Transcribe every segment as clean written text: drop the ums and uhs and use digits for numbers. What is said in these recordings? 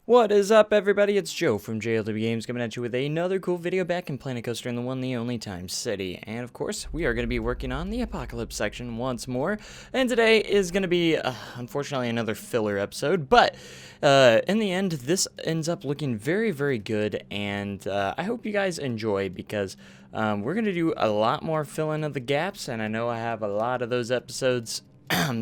What is up, everybody? It's Joe from JLW Games coming at you with another cool video back in Planet Coaster in the one, the only Time City. And of course, we are going to be working on the Apocalypse section once more. And today is going to be, unfortunately, another filler episode. But in the end, this ends up looking very, very good. And I hope you guys enjoy because we're going to do a lot more filling of the gaps. And I know I have a lot of those episodes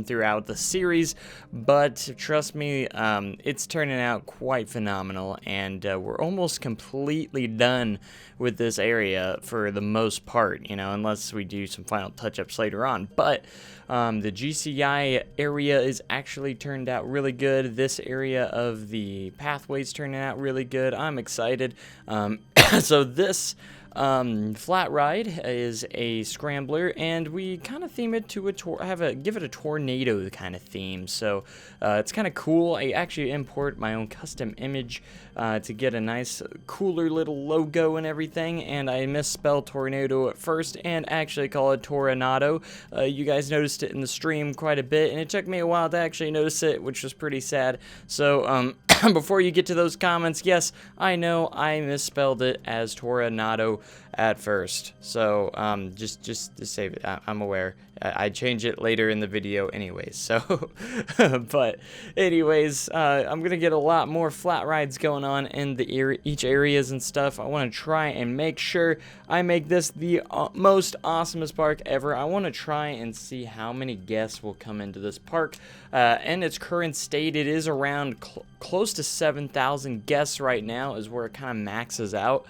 throughout the series, but trust me, it's turning out quite phenomenal, and we're almost completely done with this area for the most part, you know, unless we do some final touch-ups later on. But the GCI area is actually turned out really good. This area of the pathways turning out really good. I'm excited. So this flat ride is a scrambler, and we kind of theme it to give it a tornado kind of theme. So it's kind of cool. I actually import my own custom image to get a nice cooler little logo and everything, and I misspelled tornado at first and actually call it Toronado. You guys noticed it in the stream quite a bit, and it took me a while to actually notice it, which was pretty sad. So before you get to those comments, yes, I know I misspelled it as Toronado at first. So just to save it, I'm aware. I change it later in the video anyways. So, but anyways, I'm gonna get a lot more flat rides going on in the each areas and stuff. I want to try and make sure I make this the most awesomest park ever. I want to try and see how many guests will come into this park. In its current state, it is around close to 7,000 guests right now is where it kind of maxes out.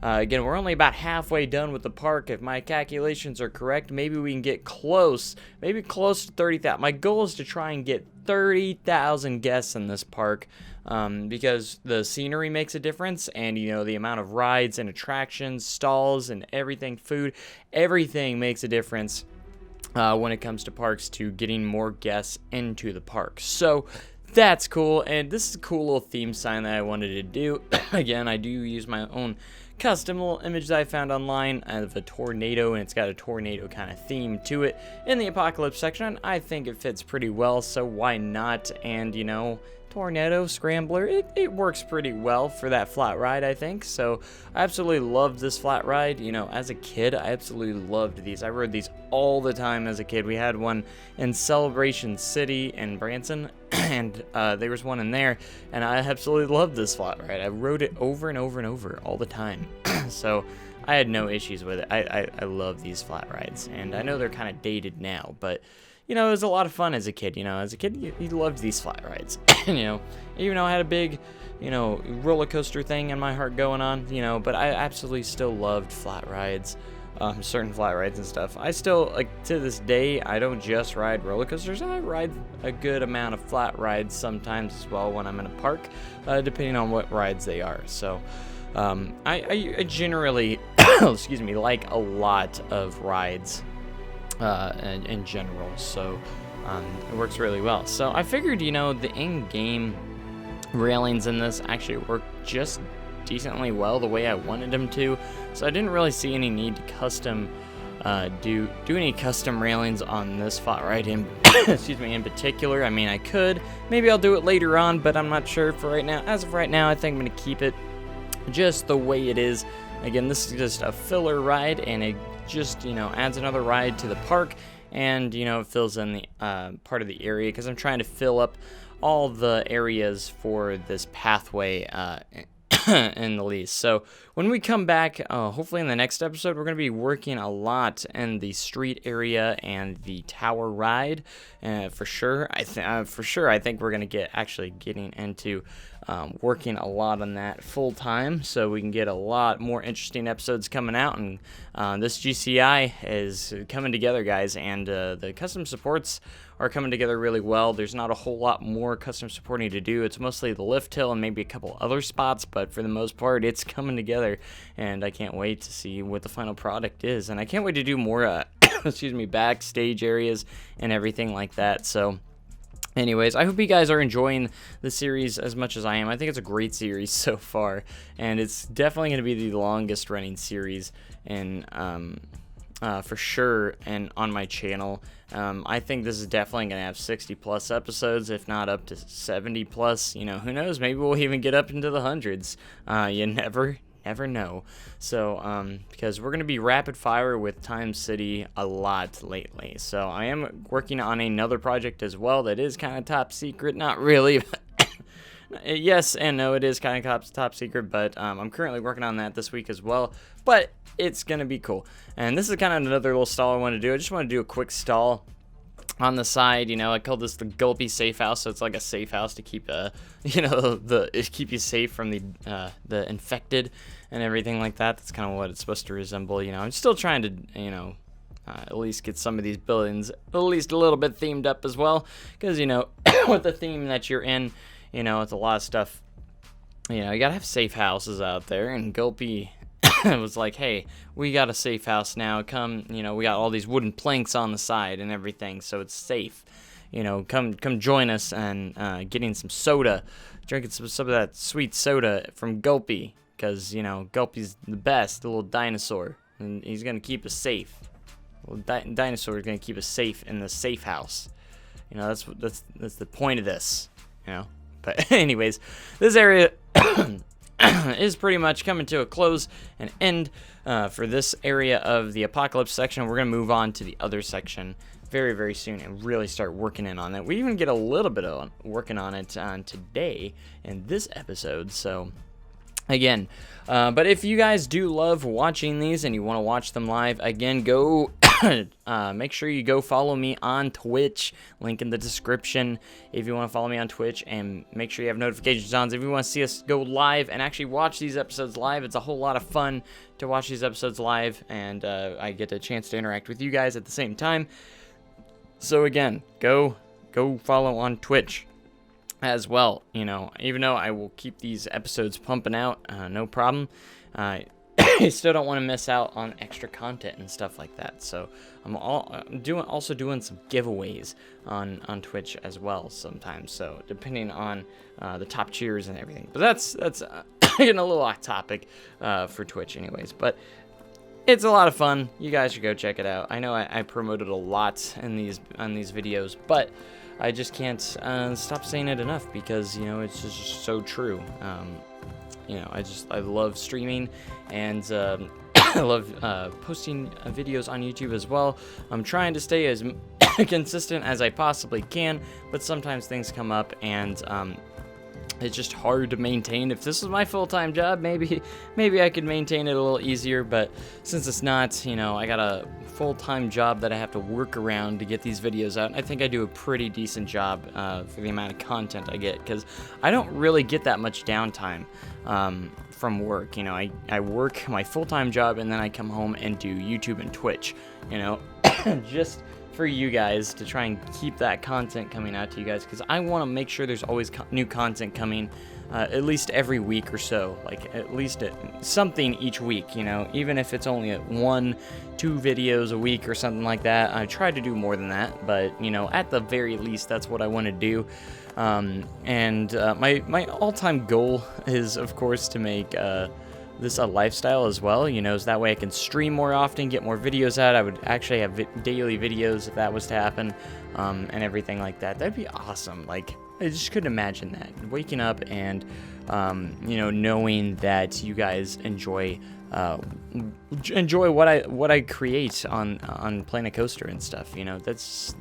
Again, we're only about halfway done with the park. If my calculations are correct, maybe we can get close to 30,000. My goal is to try and get 30,000 guests in this park, because the scenery makes a difference, and you know, the amount of rides and attractions, stalls, and everything, food, everything makes a difference when it comes to parks, to getting more guests into the park. So that's cool, and this is a cool little theme sign that I wanted to do. Again, I do use my own custom little image that I found online of a tornado, and it's got a tornado kind of theme to it in the Apocalypse section. I think it fits pretty well, so why not? And you know, tornado scrambler, it works pretty well for that flat ride, I think. So I absolutely loved this flat ride. You know, as a kid, I absolutely loved these. I rode these all the time as a kid. We had one in Celebration City in Branson, and there was one in there, and I absolutely loved this flat ride. I rode it over and over and over all the time. So I had no issues with it. I love these flat rides, and I know they're kind of dated now, but you know, it was a lot of fun as a kid. You know, as a kid, you loved these flat rides. You know, even though I had a big, you know, roller coaster thing in my heart going on, you know, but I absolutely still loved flat rides, certain flat rides and stuff. I still, like, to this day, I don't just ride roller coasters. I ride a good amount of flat rides sometimes as well when I'm in a park, depending on what rides they are. So I generally, excuse me, like a lot of rides in general, so it works really well. So I figured, you know, the in-game railings in this actually work just decently well the way I wanted them to, so I didn't really see any need to custom do any custom railings on this flat ride in excuse me, in particular. I mean, I could, maybe I'll do it later on, but I'm not sure for right now. As of right now, I think I'm gonna keep it just the way it is. Again, this is just a filler ride, and it just, you know, adds another ride to the park, and you know, it fills in the part of the area, because I'm trying to fill up all the areas for this pathway in the lease. So when we come back, hopefully in the next episode, we're going to be working a lot in the street area and the tower ride, for sure. I think we're going to actually getting into working a lot on that full time, so we can get a lot more interesting episodes coming out. And this GCI is coming together, guys, and the custom supports are coming together really well. There's not a whole lot more custom supporting to do. It's mostly the lift hill and maybe a couple other spots, but for the most part, it's coming together, and I can't wait to see what the final product is. And I can't wait to do more excuse me, backstage areas and everything like that. So anyways, I hope you guys are enjoying the series as much as I am. I think it's a great series so far, and it's definitely going to be the longest running series in for sure, and on my channel. I think this is definitely going to have 60 plus episodes, if not up to 70 plus. You know, who knows? Maybe we'll even get up into the hundreds. You never know. So because we're going to be rapid fire with Time City a lot lately. So I am working on another project as well that is kind of top secret. Not really. Yes and no, it is kind of top secret, but I'm currently working on that this week as well. But it's going to be cool. And this is kind of another little stall I want to do. I just want to do a quick stall on the side. You know, I call this the Gulpy safe house. So it's like a safe house to keep, you know, keep you safe from the infected and everything like that. That's kind of what it's supposed to resemble. You know, I'm still trying to, you know, at least get some of these buildings at least a little bit themed up as well. Because, you know, with the theme that you're in, you know, it's a lot of stuff. You know, you gotta have safe houses out there, and Gulpy was like, hey, we got a safe house now. Come, you know, we got all these wooden planks on the side and everything, so it's safe. You know, come join us and getting some soda, drinking some of that sweet soda from Gulpy, because, you know, Gulpy's the best, the little dinosaur, and he's gonna keep us safe. The little dinosaur is gonna keep us safe in the safe house. You know, that's the point of this. You know. But anyways, this area is pretty much coming to a close and end for this area of the Apocalypse section. We're going to move on to the other section very, very soon and really start working in on it. We even get a little bit of working on it today in this episode. So again, but if you guys do love watching these and you want to watch them live, again, go make sure you go follow me on Twitch, link in the description if you want to follow me on Twitch, and make sure you have notifications on if you want to see us go live and actually watch these episodes live. It's a whole lot of fun to watch these episodes live, and I get a chance to interact with you guys at the same time. So again, go follow on Twitch as well. You know, even though I will keep these episodes pumping out, no problem. I still don't want to miss out on extra content and stuff like that. So I'm also doing some giveaways on Twitch as well sometimes. So depending on the top cheers and everything. But that's getting a little off topic for Twitch anyways. But it's a lot of fun. You guys should go check it out. I know I promoted a lot on these videos, but I just can't stop saying it enough because, you know, it's just so true. You know, I love streaming, and I love posting videos on YouTube as well. I'm trying to stay as consistent as I possibly can, but sometimes things come up, and it's just hard to maintain. If this was my full-time job, maybe I could maintain it a little easier, but since it's not, you know, I got a full-time job that I have to work around to get these videos out. I think I do a pretty decent job for the amount of content I get, because I don't really get that much downtime from work. You know, I work my full-time job, and then I come home and do YouTube and Twitch, you know, just for you guys to try and keep that content coming out to you guys, because I want to make sure there's always new content coming at least every week or so, like at least something each week, you know, even if it's only 1-2 videos a week or something like that. I try to do more than that, but, you know, at the very least, that's what I want to do. My all-time goal is, of course, to make this a lifestyle as well, you know, so that way I can stream more often, get more videos out. I would actually have daily videos if that was to happen, and everything like that. That'd be awesome. Like, I just couldn't imagine that, waking up and you know, knowing that you guys enjoy what I create on Planet Coaster and stuff. You know, that's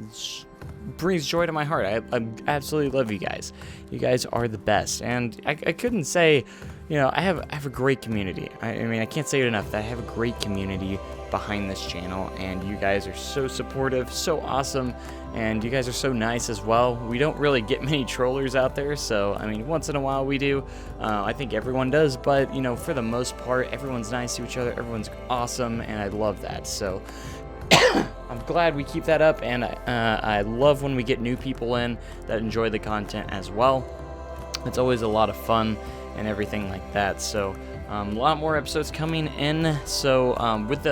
brings joy to my heart. I absolutely love you guys. You guys are the best, and I couldn't say, you know, I have a great community. I mean, I can't say it enough that I have a great community behind this channel, and you guys are so supportive, so awesome, and you guys are so nice as well. We don't really get many trollers out there, so I mean, once in a while we do. I think everyone does, but, you know, for the most part, everyone's nice to each other, everyone's awesome, and I love that. So I'm glad we keep that up, and I love when we get new people in that enjoy the content as well. It's always a lot of fun and everything like that. So a lot more episodes coming in. So with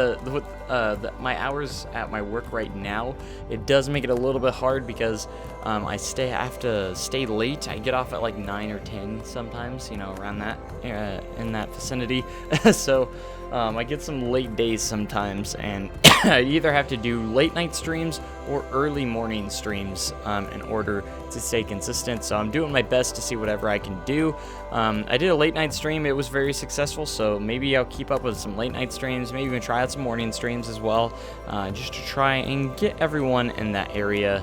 my hours at my work right now, it does make it a little bit hard because I have to stay late. I get off at like 9 or 10 sometimes, you know, around that in that vicinity. So I get some late days sometimes, and I either have to do late night streams or early morning streams in order to stay consistent. So I'm doing my best to see whatever I can do. I did a late night stream. It was very successful, so maybe I'll keep up with some late night streams, maybe even try out some morning streams as well, just to try and get everyone in that area,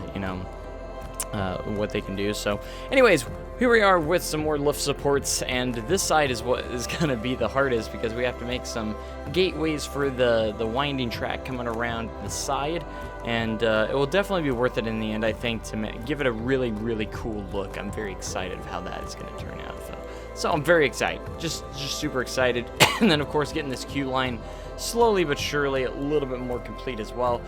what they can do. So anyways, here we are with some more lift supports, and this side is what is going to be the hardest because we have to make some gateways for the winding track coming around the side, and it will definitely be worth it in the end, I think, to give it a really, really cool look. I'm very excited of how that is going to turn out. So I'm very excited, just super excited. And then of course getting this queue line slowly but surely a little bit more complete as well.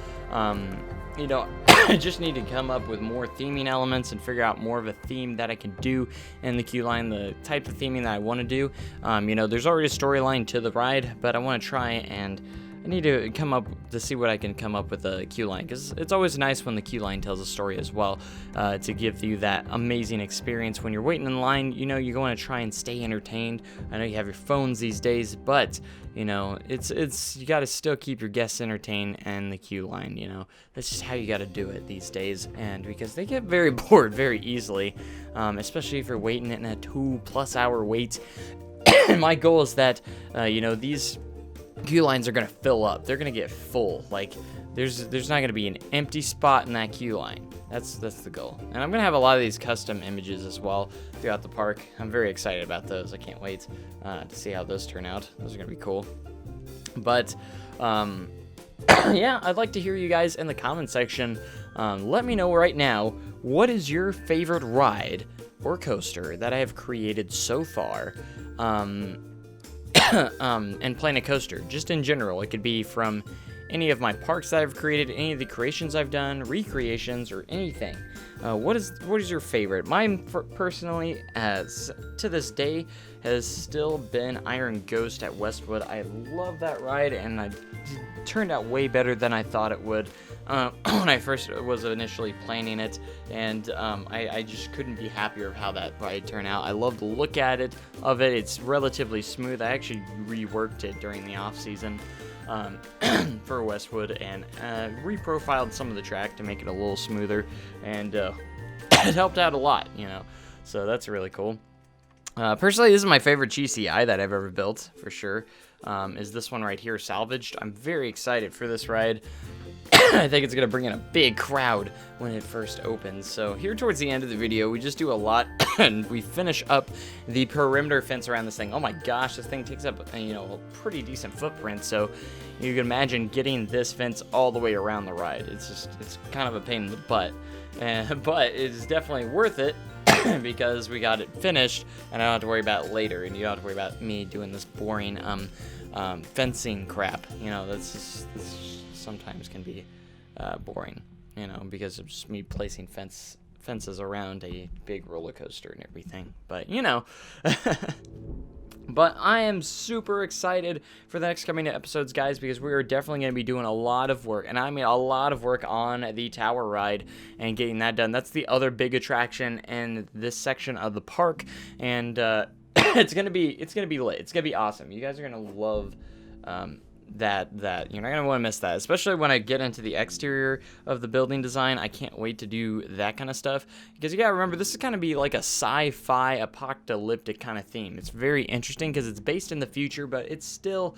I just need to come up with more theming elements and figure out more of a theme that I can do in the queue line, the type of theming that I want to do. There's already a storyline to the ride, but I want to try and I need to come up to see what I can come up with a queue line, because it's always nice when the queue line tells a story as well, to give you that amazing experience when you're waiting in line. You want to try and stay entertained. I know you have your phones these days, but it's you got to still keep your guests entertained and the queue line. That's just how you got to do it these days, and because they get very bored very easily, especially if you're waiting in a 2+ hour wait. My goal is that these queue lines are gonna fill up. They're gonna get full. Like there's not gonna be an empty spot in that queue line. That's the goal. And I'm gonna have a lot of these custom images as well throughout the park. I'm very excited about those. I can't wait to see how those turn out. Those are gonna be cool. But yeah, I'd like to hear you guys in the comment section. Let me know right now, what is your favorite ride or coaster that I have created so far? And Planet Coaster, just in general. It could be from any of my parks that I've created, any of the creations I've done, recreations, or anything. What is your favorite? Mine, personally, as to this day, has still been Iron Ghost at Westwood. I love that ride, and it turned out way better than I thought it would when I first was initially planning it, and I just couldn't be happier of how that ride turned out. I love the look of it. It's relatively smooth. I actually reworked it during the off season for Westwood, and reprofiled some of the track to make it a little smoother, and it helped out a lot, so that's really cool. Personally, this is my favorite GCI that I've ever built, for sure, is this one right here, Salvaged. I'm very excited for this ride. I think it's going to bring in a big crowd when it first opens. So here towards the end of the video, we just do a lot, and we finish up the perimeter fence around this thing. Oh my gosh, this thing takes up a pretty decent footprint, so you can imagine getting this fence all the way around the ride. It's kind of a pain in the butt, but it is definitely worth it. Because we got it finished, and I don't have to worry about it later, and you don't have to worry about me doing this boring fencing crap. This sometimes can be boring, because of just me placing fences around a big roller coaster and everything. But But I am super excited for the next coming episodes, guys, because we are definitely going to be doing a lot of work, and I mean a lot of work on the tower ride and getting that done. That's the other big attraction in this section of the park, and it's gonna be lit. It's gonna be awesome. You guys are gonna love that you're not gonna want to miss that, especially when I get into the exterior of the building design. I can't wait to do that kind of stuff, because you gotta remember, this is gonna be like a sci-fi apocalyptic kind of theme. It's very interesting because it's based in the future, but it's still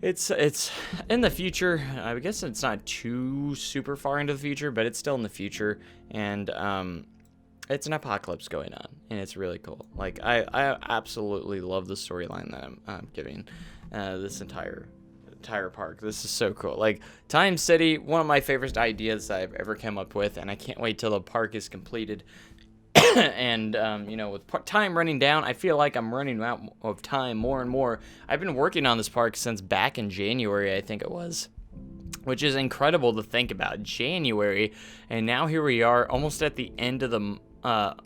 it's in the future. I guess it's not too super far into the future, but it's still in the future, and it's an apocalypse going on, and it's really cool. Like I absolutely love the storyline that I'm giving this entire park. This is so cool. Like Time City, one of my favorite ideas that I've ever come up with, and I can't wait till the park is completed. And with time running down, I feel like I'm running out of time more and more. I've been working on this park since back in January, I think it was, which is incredible to think about. January, and now here we are almost at the end of the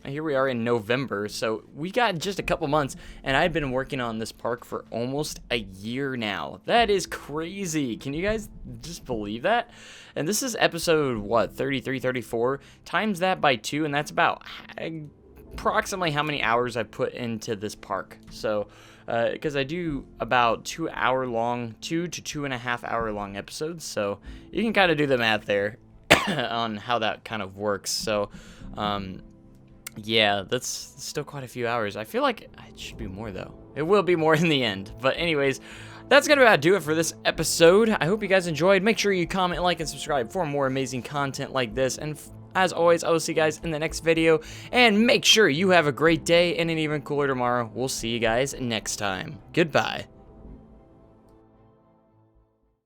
here we are in November, so we got just a couple months, and I've been working on this park for almost a year now. That is crazy. Can you guys just believe that? And this is episode, 33, 34? Times that by 2, and that's about approximately how many hours I put into this park. So, because I do about 2 to 2.5 hour long episodes, so you can kind of do the math there on how that kind of works. So, yeah, that's still quite a few hours. I feel like it should be more, though. It will be more in the end. But anyways, that's going to about do it for this episode. I hope you guys enjoyed. Make sure you comment, like, and subscribe for more amazing content like this. And as always, I will see you guys in the next video. And make sure you have a great day and an even cooler tomorrow. We'll see you guys next time. Goodbye.